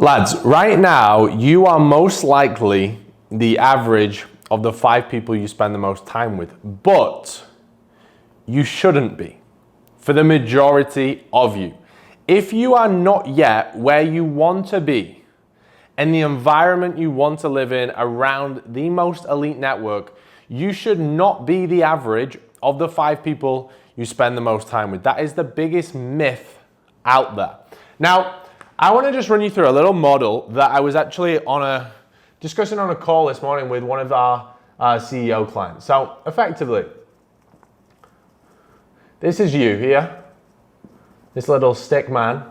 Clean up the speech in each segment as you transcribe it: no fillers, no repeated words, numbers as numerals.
Lads, right now, you are most likely the average of the 5 people you spend the most time with, but you shouldn't be for the majority of you. If you are not yet where you want to be and the environment you want to live in around the most elite network, you should not be the average of the 5 people you spend the most time with. That is the biggest myth out there. Now, I want to just run you through a little model that I was actually discussing on a call this morning with one of our CEO clients. So effectively, this is you here, this little stick man.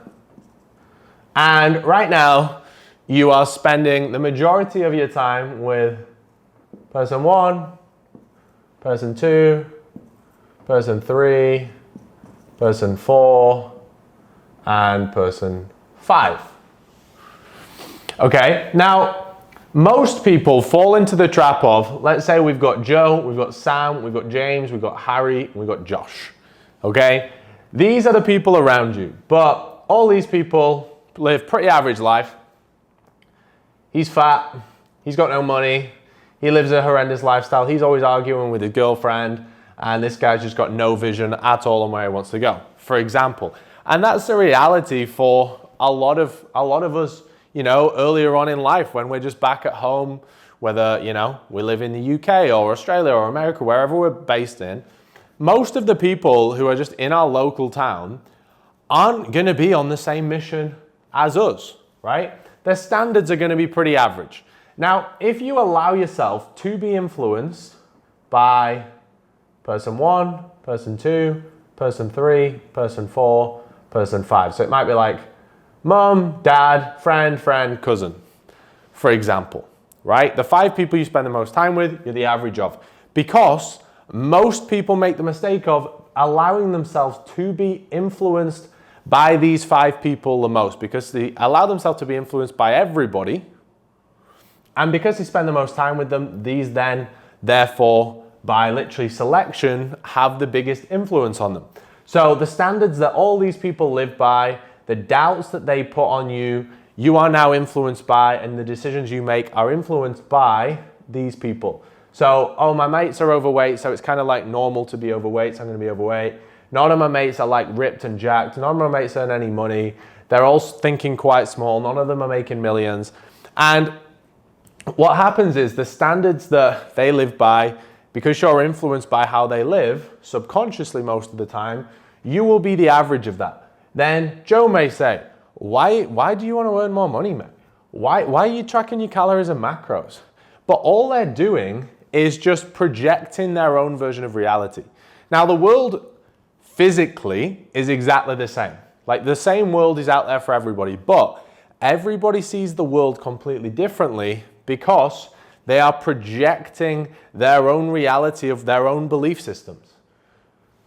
And right now, you are spending the majority of your time with person 1, person 2, person 3, person 4, and person 5. Okay, now most people fall into the trap of, let's say we've got Joe, we've got Sam, we've got James, we've got Harry, we've got Josh. Okay, these are the people around you, but all these people live pretty average life. He's fat, he's got no money, he lives a horrendous lifestyle, he's always arguing with his girlfriend, and this guy's just got no vision at all on where he wants to go, for example. And that's the reality for a lot of us, earlier on in life when we're just back at home, whether, we live in the UK or Australia or America, wherever we're based in. Most of the people who are just in our local town aren't going to be on the same mission as us, right? Their standards are going to be pretty average. Now, if you allow yourself to be influenced by person 1, person 2, person 3, person 4, person 5. So it might be like mum, dad, friend, cousin, for example, right? The 5 people you spend the most time with, you're the average of. Because most people make the mistake of allowing themselves to be influenced by these 5 people the most, because they allow themselves to be influenced by everybody. And because they spend the most time with them, these then, therefore, by literally selection, have the biggest influence on them. So the standards that all these people live by, the doubts that they put on you, you are now influenced by, and the decisions you make are influenced by these people. So, oh, my mates are overweight, so it's kind of like normal to be overweight, so I'm going to be overweight. None of my mates are like ripped and jacked. None of my mates earn any money. They're all thinking quite small. None of them are making millions. And what happens is the standards that they live by, because you're influenced by how they live, subconsciously most of the time, you will be the average of that. Then Joe may say, why do you want to earn more money, man? Why are you tracking your calories and macros? But all they're doing is just projecting their own version of reality. Now, the world physically is exactly the same. Like, the same world is out there for everybody, but everybody sees the world completely differently because they are projecting their own reality of their own belief systems.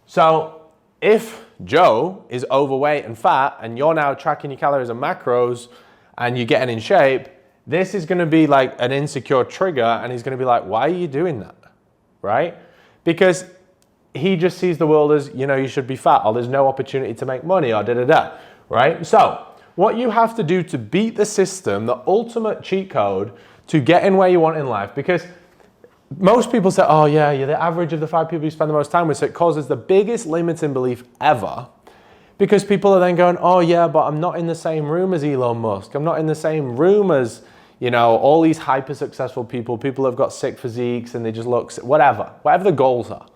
So if Joe is overweight and fat and you're now tracking your calories and macros and you're getting in shape, this is going to be like an insecure trigger, and he's going to be like, why are you doing that? Right? Because he just sees the world as, you should be fat, or there's no opportunity to make money, or da-da-da, right? So what you have to do to beat the system, the ultimate cheat code to get in where you want in life, because most people say, oh yeah, you're the average of the 5 people you spend the most time with, so it causes the biggest limiting belief ever, because people are then going, oh yeah, but I'm not in the same room as Elon Musk, I'm not in the same room as, all these hyper successful people who have got sick physiques and they just look, whatever the goals are,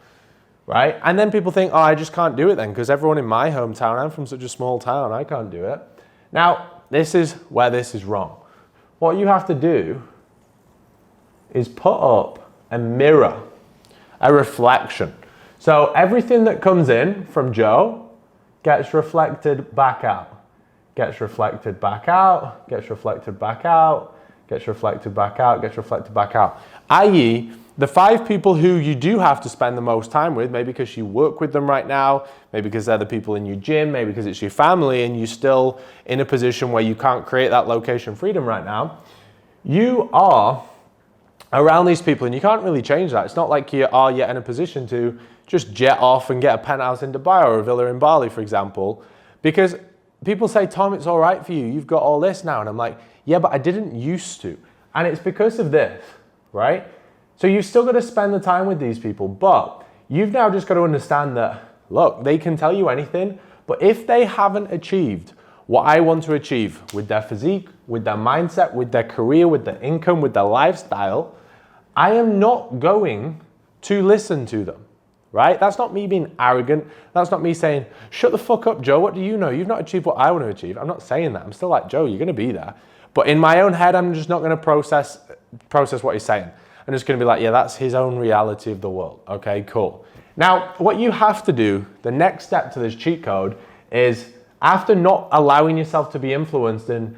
right? And then people think, oh, I just can't do it then, because everyone in my hometown, I'm from such a small town, I can't do it. Now, this is where this is wrong. What you have to do is put up a mirror, a reflection. So everything that comes in from Joe gets reflected back out, gets reflected back out, gets reflected back out, gets reflected back out, gets reflected back out. i.e., the 5 people who you do have to spend the most time with, maybe because you work with them right now, maybe because they're the people in your gym, maybe because it's your family and you're still in a position where you can't create that location freedom right now, you are around these people and you can't really change that. It's not like you are yet in a position to just jet off and get a penthouse in Dubai or a villa in Bali, for example, because people say, Tom, it's all right for you. You've got all this now. And I'm like, yeah, but I didn't used to. And it's because of this, right? So you've still got to spend the time with these people, but you've now just got to understand that, look, they can tell you anything, but if they haven't achieved what I want to achieve with their physique, with their mindset, with their career, with their income, with their lifestyle, I am not going to listen to them, right? That's not me being arrogant. That's not me saying, shut the fuck up, Joe. What do you know? You've not achieved what I want to achieve. I'm not saying that. I'm still like, Joe, you're going to be there. But in my own head, I'm just not going to process what he's saying. I'm just going to be like, yeah, that's his own reality of the world. Okay, cool. Now, what you have to do, the next step to this cheat code is, after not allowing yourself to be influenced and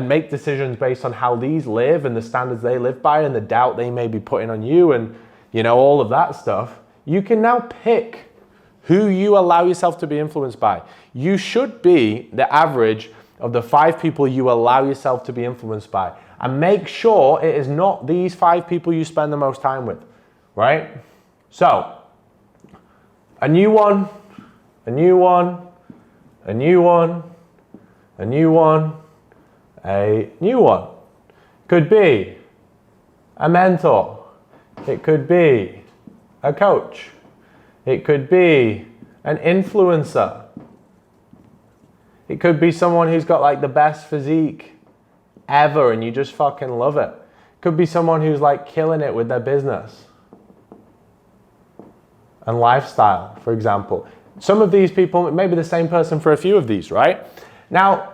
make decisions based on how these live and the standards they live by and the doubt they may be putting on you and, you know, all of that stuff, you can now pick who you allow yourself to be influenced by. You should be the average of the 5 people you allow yourself to be influenced by. And make sure it is not these 5 people you spend the most time with, right? So, a new one, a new one, a new one, a new one, a new one. Could be a mentor. It could be a coach. It could be an influencer. It could be someone who's got like the best physique ever and you just fucking love it. It could be someone who's like killing it with their business and lifestyle, for example. Some of these people may be the same person for a few of these, right? Now,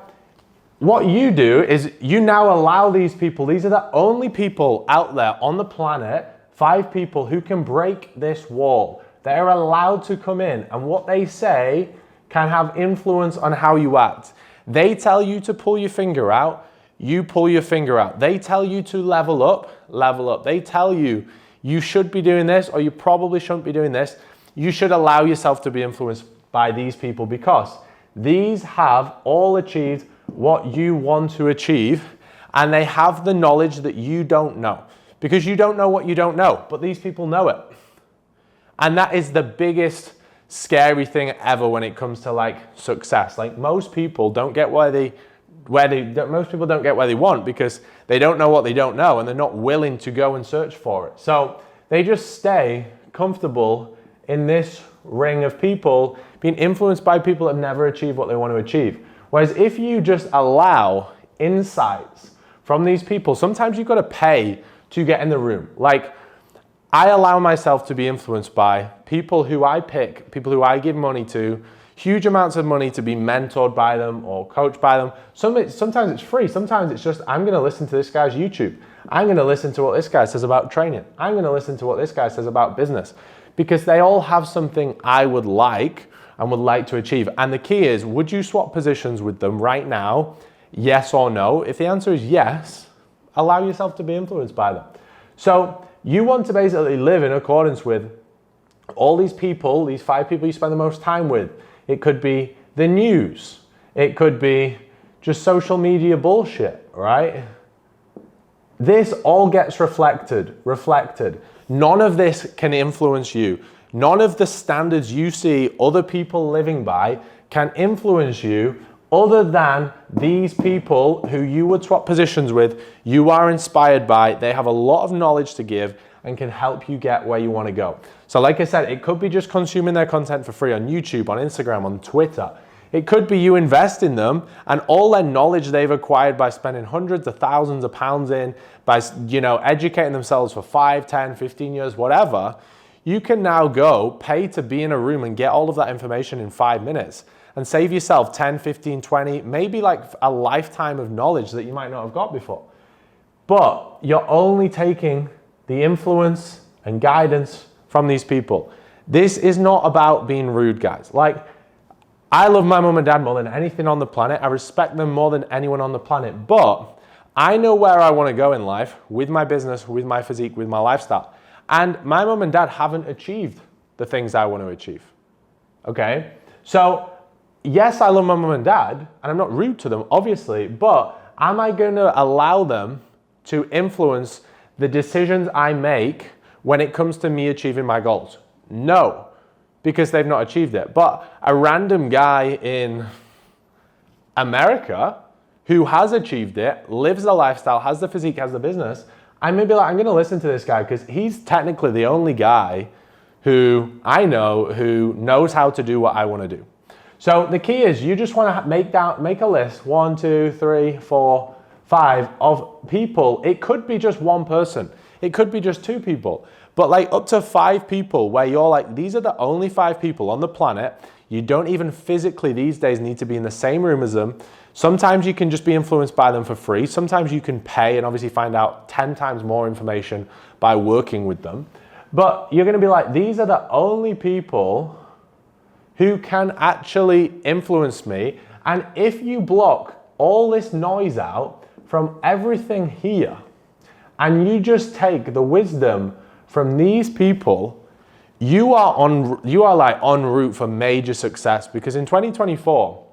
what you do is you now allow these people, these are the only people out there on the planet, 5 people who can break this wall. They're allowed to come in, and what they say can have influence on how you act. They tell you to pull your finger out, you pull your finger out. They tell you to level up, level up. They tell you you should be doing this or you probably shouldn't be doing this. You should allow yourself to be influenced by these people because these have all achieved what you want to achieve and they have the knowledge that you don't know because you don't know what you don't know, but these people know it. And that is the biggest scary thing ever when it comes to like success. Like most people don't get most people don't get where they want because they don't know what they don't know and they're not willing to go and search for it. So they just stay comfortable in this ring of people being influenced by people that have never achieved what they want to achieve. Whereas if you just allow insights from these people, sometimes you've got to pay to get in the room. Like I allow myself to be influenced by people who I pick, people who I give money to, huge amounts of money to be mentored by them or coached by them. Sometimes it's free. Sometimes it's just, I'm going to listen to this guy's YouTube. I'm going to listen to what this guy says about training. I'm going to listen to what this guy says about business because they all have something I would like and would like to achieve. And the key is, would you swap positions with them right now? Yes or no? If the answer is yes, allow yourself to be influenced by them. So you want to basically live in accordance with all these people, these 5 people you spend the most time with. It could be the news. It could be just social media bullshit, right? This all gets reflected. None of this can influence you. None of the standards you see other people living by can influence you other than these people who you would swap positions with, you are inspired by, they have a lot of knowledge to give and can help you get where you want to go. So like I said, it could be just consuming their content for free on YouTube, on Instagram, on Twitter. It could be you invest in them and all their knowledge they've acquired by spending hundreds of thousands of pounds in, by educating themselves for 5, 10, 15 years, whatever, you can now go pay to be in a room and get all of that information in 5 minutes and save yourself 10, 15, 20, maybe like a lifetime of knowledge that you might not have got before. But you're only taking the influence and guidance from these people. This is not about being rude, guys. Like, I love my mom and dad more than anything on the planet. I respect them more than anyone on the planet. But I know where I want to go in life with my business, with my physique, with my lifestyle. And my mom and dad haven't achieved the things I want to achieve. Okay? So, yes, I love my mom and dad, and I'm not rude to them, obviously, but am I going to allow them to influence the decisions I make when it comes to me achieving my goals? No, because they've not achieved it. But a random guy in America, who has achieved it, lives the lifestyle, has the physique, has the business, I may be like, I'm going to listen to this guy because he's technically the only guy who I know who knows how to do what I want to do. So the key is you just want to make a list, 1, 2, 3, 4, 5 of people. It could be just one person. It could be just 2 people, but like up to 5 people where you're like, these are the only 5 people on the planet. You don't even physically these days need to be in the same room as them. Sometimes you can just be influenced by them for free. Sometimes you can pay and obviously find out 10 times more information by working with them. But you're going to be like, these are the only people who can actually influence me. And if you block all this noise out from everything here, and you just take the wisdom from these people, you are like en route for major success, because in 2024,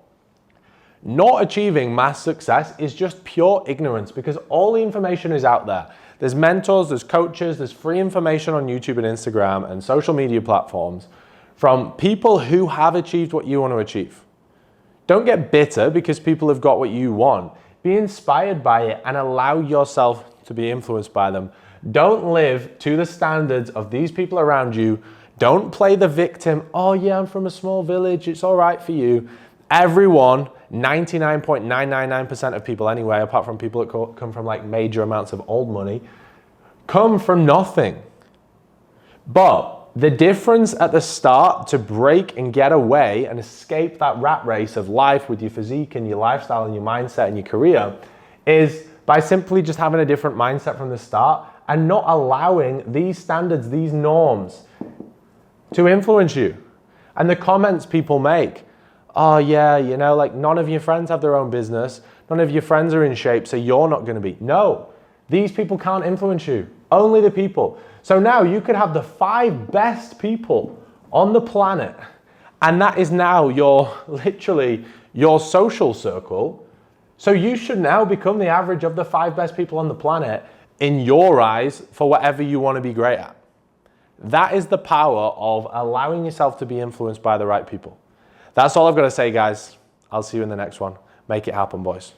not achieving mass success is just pure ignorance, because all the information is out there. There's mentors, there's coaches, there's free information on YouTube and Instagram and social media platforms from people who have achieved what you want to achieve. Don't get bitter because people have got what you want. Be inspired by it and allow yourself to be influenced by them. Don't live to the standards of these people around you. Don't play the victim. Oh yeah, I'm from a small village. It's all right for you. Everyone, 99.999% of people anyway, apart from people that come from like major amounts of old money, come from nothing. But the difference at the start to break and get away and escape that rat race of life with your physique and your lifestyle and your mindset and your career is by simply just having a different mindset from the start and not allowing these standards, these norms to influence you. And the comments people make, oh yeah, you know, like none of your friends have their own business, none of your friends are in shape, so you're not gonna be. No, these people can't influence you, only the people. So now you could have the 5 best people on the planet, and that is now literally your social circle. So you should now become the average of the 5 best people on the planet in your eyes for whatever you want to be great at. That is the power of allowing yourself to be influenced by the right people. That's all I've got to say, guys. I'll see you in the next one. Make it happen, boys.